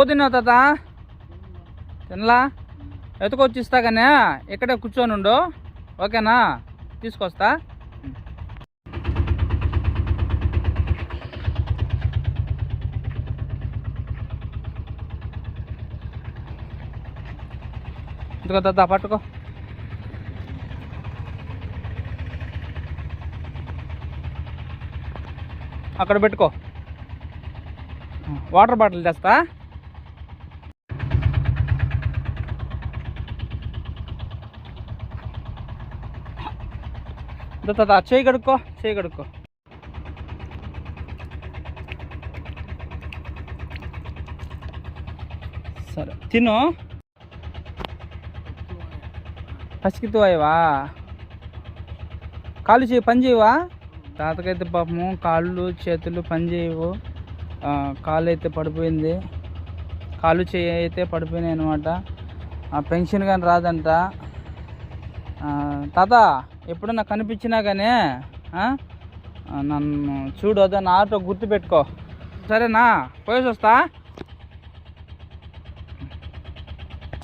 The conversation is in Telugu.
తిన్నావు తాత? తినలా? ఎత్తుకొచ్చి ఇస్తా కానీ ఇక్కడే కూర్చొని ఉండు, ఓకేనా? తీసుకొస్తా. ఇదిగో తాత పట్టుకో. అక్కడ పెట్టుకో. వాటర్ బాటిల్ తెస్తా. తాత చేయి కడుక్కో, చేయి కడుక్కో. సరే తిను. పసికితువా? కాళ్ళు చేయి పని చేయవా? తాతకైతే పాపము కాళ్ళు చేతులు పని చేయవు. కాళ్ళు అయితే పడిపోయింది, కాళ్ళు చేయి అయితే పడిపోయినాయి అనమాట. పెన్షన్ కానీ రాదంట. తాత ఎప్పుడన్నా కనిపించినా కానీ నన్ను చూడు, అదే నా ఆటో గుర్తుపెట్టుకో, సరేనా? పోయేసి వస్తా.